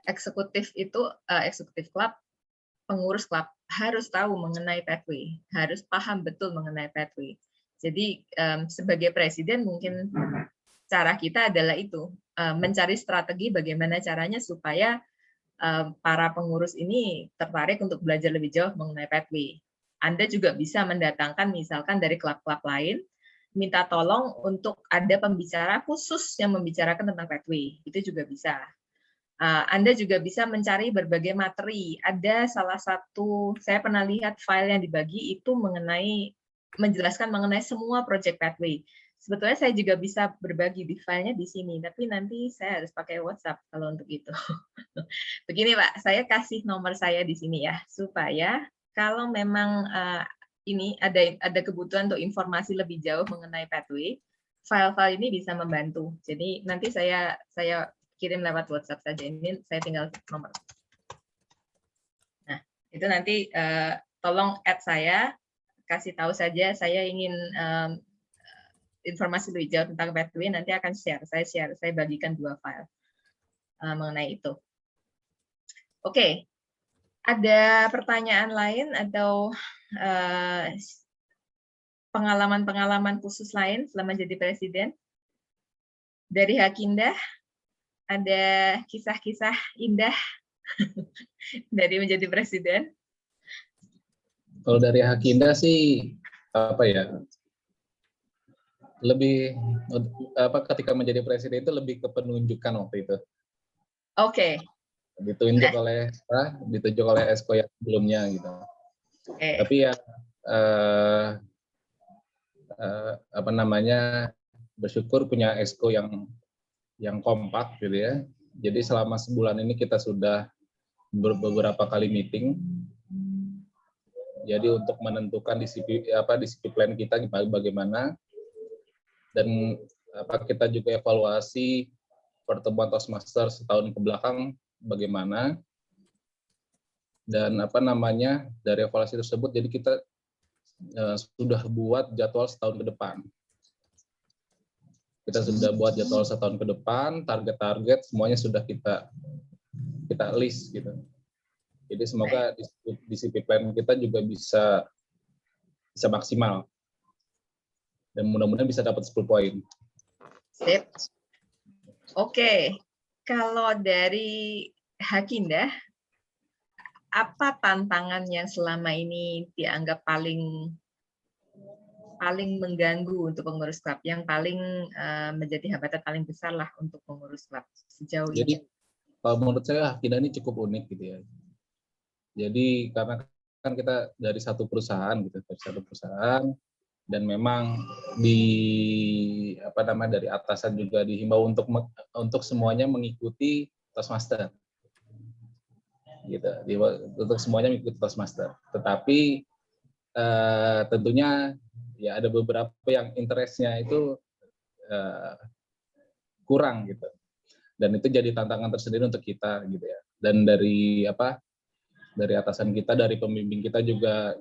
eksekutif klub, pengurus klub harus tahu mengenai pathway, harus paham betul mengenai pathway. Jadi sebagai presiden mungkin cara kita adalah itu, mencari strategi bagaimana caranya supaya para pengurus ini tertarik untuk belajar lebih jauh mengenai pathway. Anda juga bisa mendatangkan misalkan dari klub-klub lain, minta tolong untuk ada pembicara khusus yang membicarakan tentang pathway. Itu juga bisa. Anda juga bisa mencari berbagai materi. Ada salah satu, saya pernah lihat file yang dibagi itu menjelaskan mengenai semua project pathway. Sebetulnya saya juga bisa berbagi di filenya di sini, tapi nanti saya harus pakai WhatsApp kalau untuk itu. Begini Pak, saya kasih nomor saya di sini ya, supaya kalau memang ini ada kebutuhan untuk informasi lebih jauh mengenai pathway, file-file ini bisa membantu. Jadi nanti saya kirim lewat WhatsApp saja. Ini saya tinggal nomor. Nah, itu nanti tolong add saya, kasih tahu saja saya ingin informasi lebih jauh tentang pathway, nanti akan saya bagikan 2 file mengenai itu. Oke, ada pertanyaan lain atau pengalaman-pengalaman khusus lain selama jadi presiden? Dari Hakinda, ada kisah-kisah indah dari menjadi presiden?
Kalau dari Hakinda sih apa ya? Lebih ketika menjadi presiden itu lebih ke penunjukan waktu itu.
Oke.
Ditunjuk oleh Esko yang sebelumnya gitu. Tapi ya bersyukur punya Esko yang kompak gitu ya. Jadi selama sebulan ini kita sudah beberapa kali meeting. Jadi untuk menentukan disiplin kita bagaimana, dan kita juga evaluasi pertemuan Toastmaster setahun ke belakang bagaimana, dan dari evaluasi tersebut jadi kita sudah buat jadwal setahun ke depan. Kita sudah buat jadwal setahun ke depan, target-target semuanya sudah kita list gitu. Jadi semoga disiplin kita juga bisa maksimal. Dan mudah-mudahan bisa dapat 10 poin.
Sip. Oke. Kalau dari Hakinda, apa tantangan yang selama ini dianggap paling mengganggu untuk pengurus klub, yang paling menjadi hambatan paling besar lah untuk pengurus klub sejauh ini?
Jadi kalau menurut saya Hakinda ini cukup unik gitu ya. Jadi karena kan kita dari satu perusahaan dan memang dari atasan juga dihimbau untuk semuanya mengikuti Toastmaster. Gitu. Untuk semuanya mengikuti Toastmaster. Tetapi tentunya ya ada beberapa yang interestnya itu kurang gitu. Dan itu jadi tantangan tersendiri untuk kita gitu ya. Dan dari atasan kita, dari pembimbing kita juga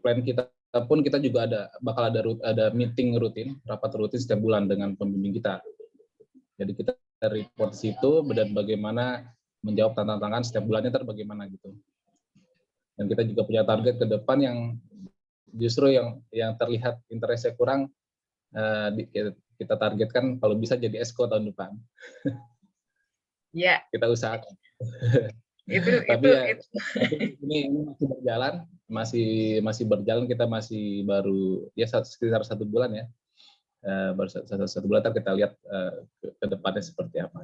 plan kita pun kita juga bakal ada meeting rutin, rapat rutin setiap bulan dengan pembimbing kita. Jadi kita report di situ dan bagaimana menjawab tantangan setiap bulannya bagaimana gitu. Dan kita juga punya target ke depan yang justru yang terlihat interestnya kurang, kita targetkan kalau bisa jadi Esko tahun depan.
Ya.
Kita usahakan. Tapi ini masih berjalan, masih berjalan, kita masih baru ya sekitar 1 bulan ya, baru satu bulan, kita lihat ke depannya seperti apa.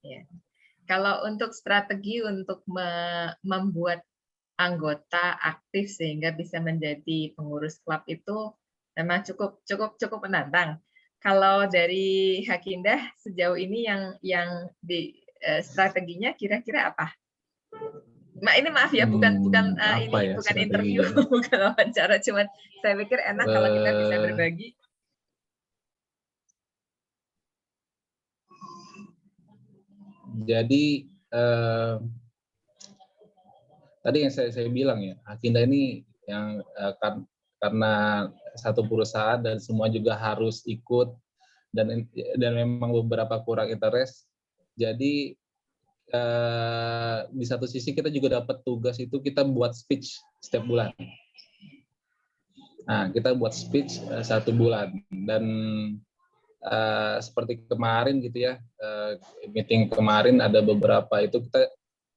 Ya. Kalau untuk strategi untuk membuat anggota aktif sehingga bisa menjadi pengurus klub itu memang cukup menantang. Kalau dari Hakinda sejauh ini yang di strateginya kira-kira apa? Ini maaf ya, bukan interview, bukan wawancara, cuman saya pikir enak kalau kita bisa berbagi.
Jadi tadi yang saya bilang ya, Hakinda ini yang karena satu perusahaan dan semua juga harus ikut, dan memang beberapa kurang interest. Jadi di satu sisi kita juga dapat tugas itu kita buat speech setiap bulan. Nah, kita buat speech 1 bulan, dan seperti kemarin gitu ya, meeting kemarin ada beberapa itu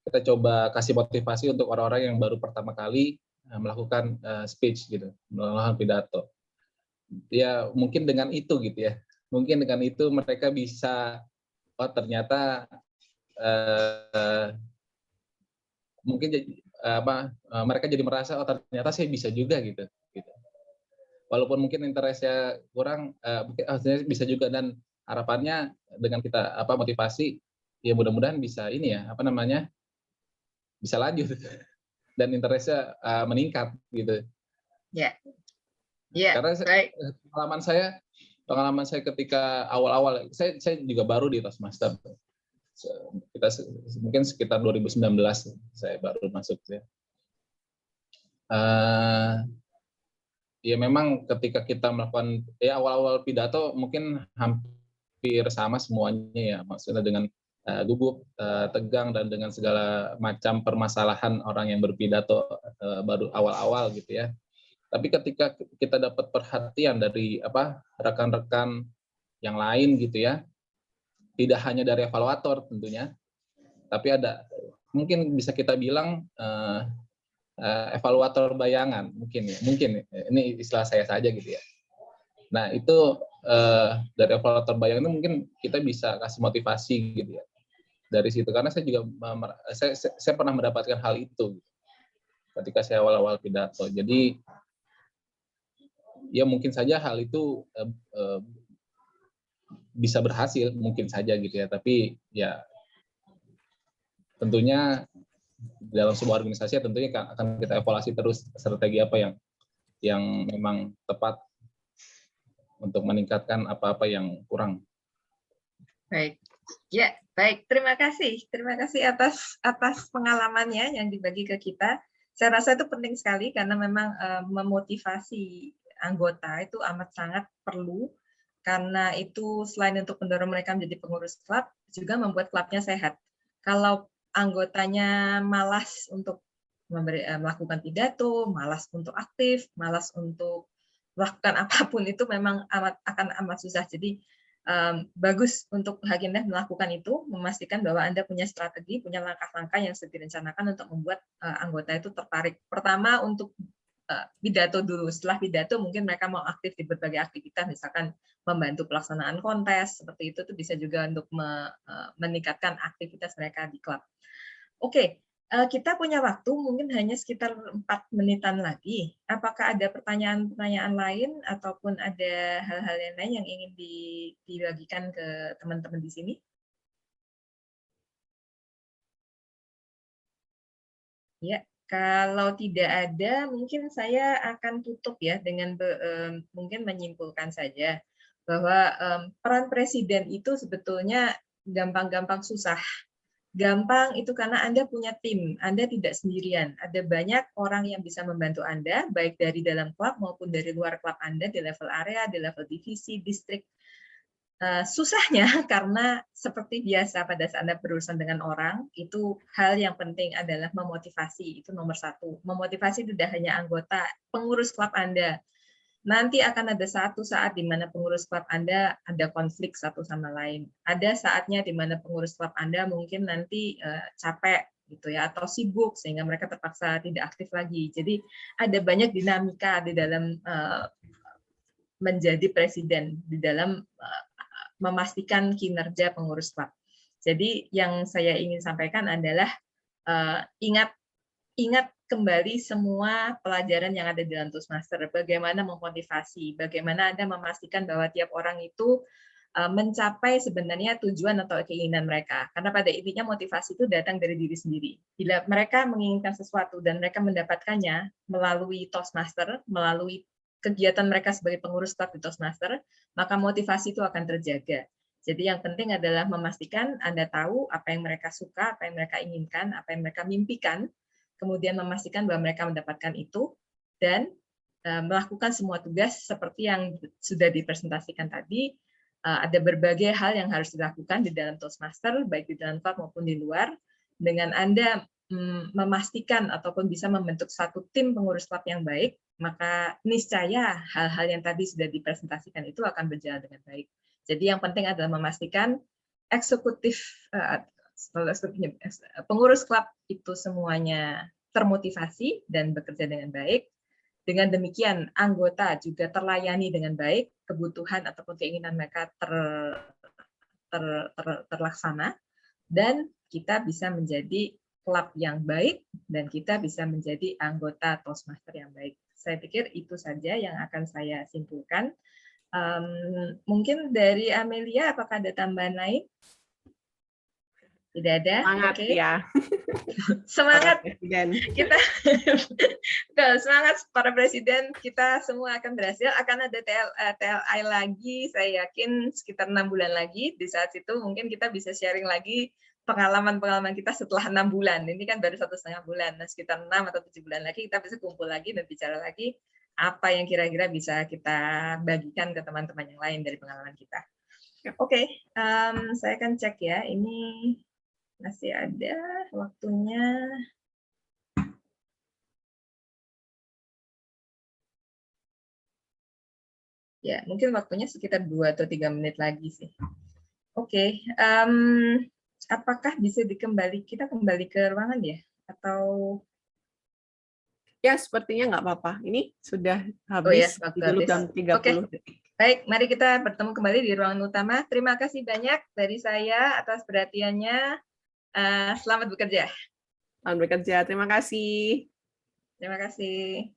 kita coba kasih motivasi untuk orang-orang yang baru pertama kali melakukan speech gitu, melakukan pidato. Ya mungkin dengan itu gitu ya, mungkin dengan itu mereka bisa, oh ternyata mungkin mereka jadi merasa, oh ternyata saya bisa juga gitu. Walaupun mungkin interestnya kurang, mungkin sebenarnya bisa juga, dan harapannya dengan kita motivasi, ya mudah-mudahan bisa ini ya, bisa lanjut dan interestnya meningkat gitu.
Ya, ya.
Karena
Baik.
pengalaman saya ketika awal-awal, saya juga baru di Toastmaster. Kita mungkin sekitar 2019 saya baru masuk ya. Ya memang ketika kita melakukan awal-awal pidato mungkin hampir sama semuanya ya, maksudnya dengan gugup, tegang, dan dengan segala macam permasalahan orang yang berpidato baru awal-awal gitu ya. Tapi ketika kita dapat perhatian dari rekan-rekan yang lain gitu ya, tidak hanya dari evaluator tentunya, tapi ada mungkin bisa kita bilang evaluator bayangan, mungkin ini istilah saya saja gitu ya. Nah itu dari evaluator bayangan itu mungkin kita bisa kasih motivasi gitu ya dari situ, karena saya juga saya pernah mendapatkan hal itu ketika saya awal-awal pidato. Jadi ya mungkin saja hal itu bisa berhasil, mungkin saja gitu ya, tapi ya tentunya dalam sebuah organisasi tentunya akan kita evaluasi terus strategi apa yang memang tepat untuk meningkatkan apa-apa yang kurang.
Baik. Ya, baik. Terima kasih atas pengalamannya yang dibagi ke kita. Saya rasa itu penting sekali karena memang memotivasi anggota itu amat sangat perlu, karena itu selain untuk mendorong mereka menjadi pengurus klub, juga membuat klubnya sehat. Kalau anggotanya malas untuk melakukan pidato, malas untuk aktif, malas untuk melakukan apapun, itu memang akan amat susah. Jadi bagus untuk Hakimdah melakukan itu, memastikan bahwa Anda punya strategi, punya langkah-langkah yang sudah direncanakan untuk membuat anggota itu tertarik. Pertama untuk pidato dulu. Setelah pidato mungkin mereka mau aktif di berbagai aktivitas, misalkan membantu pelaksanaan kontes, seperti itu bisa juga untuk meningkatkan aktivitas mereka di klub. Oke, kita punya waktu mungkin hanya sekitar 4 menitan lagi. Apakah ada pertanyaan-pertanyaan lain ataupun ada hal-hal yang lain yang ingin dibagikan ke teman-teman di sini? Ya, kalau tidak ada, mungkin saya akan tutup ya dengan mungkin menyimpulkan saja bahwa peran presiden itu sebetulnya gampang-gampang susah. Gampang itu karena Anda punya tim, Anda tidak sendirian. Ada banyak orang yang bisa membantu Anda, baik dari dalam klub maupun dari luar klub Anda, di level area, di level divisi, distrik. Susahnya karena seperti biasa pada saat Anda berurusan dengan orang, itu hal yang penting adalah memotivasi, itu nomor 1. Memotivasi tidak hanya anggota, pengurus klub Anda. Nanti akan ada satu saat di mana pengurus klub Anda ada konflik satu sama lain. Ada saatnya di mana pengurus klub Anda mungkin nanti capek gitu ya, atau sibuk sehingga mereka terpaksa tidak aktif lagi. Jadi ada banyak dinamika di dalam menjadi presiden, di dalam memastikan kinerja pengurus klub. Jadi yang saya ingin sampaikan adalah ingat kembali semua pelajaran yang ada di dalam Toastmaster, bagaimana memotivasi, bagaimana Anda memastikan bahwa tiap orang itu mencapai sebenarnya tujuan atau keinginan mereka. Karena pada intinya motivasi itu datang dari diri sendiri. Bila mereka menginginkan sesuatu dan mereka mendapatkannya melalui Toastmaster, melalui kegiatan mereka sebagai pengurus klub di Toastmaster, maka motivasi itu akan terjaga. Jadi yang penting adalah memastikan Anda tahu apa yang mereka suka, apa yang mereka inginkan, apa yang mereka mimpikan, kemudian memastikan bahwa mereka mendapatkan itu, dan melakukan semua tugas seperti yang sudah dipresentasikan tadi. Ada berbagai hal yang harus dilakukan di dalam Toastmaster, baik di dalam klub maupun di luar. Dengan Anda memastikan ataupun bisa membentuk satu tim pengurus klub yang baik, maka niscaya hal-hal yang tadi sudah dipresentasikan itu akan berjalan dengan baik. Jadi yang penting adalah memastikan pengurus klub itu semuanya termotivasi dan bekerja dengan baik. Dengan demikian, anggota juga terlayani dengan baik, kebutuhan ataupun keinginan mereka terlaksana, dan kita bisa menjadi klub yang baik, dan kita bisa menjadi anggota Toastmaster yang baik. Saya pikir itu saja yang akan saya simpulkan. Mungkin dari Amelia, apakah ada tambahan lain? Tidak ada?
Semangat ya.
Semangat
Presiden.
kita. Semangat para presiden, kita semua akan berhasil. Akan ada TLI lagi, saya yakin sekitar 6 bulan lagi. Di saat itu mungkin kita bisa sharing lagi pengalaman-pengalaman kita setelah 6 bulan. Ini kan baru 1,5 bulan. Nah, sekitar 6 atau 7 bulan lagi kita bisa kumpul lagi dan bicara lagi apa yang kira-kira bisa kita bagikan ke teman-teman yang lain dari pengalaman kita. Oke, saya akan cek ya. Ini masih ada waktunya. Ya, mungkin waktunya sekitar 2 atau 3 menit lagi sih. Oke, apakah bisa kita kembali ke ruangan ya? Atau
Ya, sepertinya nggak apa-apa. Ini sudah
waktu
habis, dulu
habis.
jam 30 detik.
Baik, mari kita bertemu kembali di ruangan utama. Terima kasih banyak dari saya atas perhatiannya. Selamat bekerja.
Selamat bekerja. Terima kasih.
Terima kasih.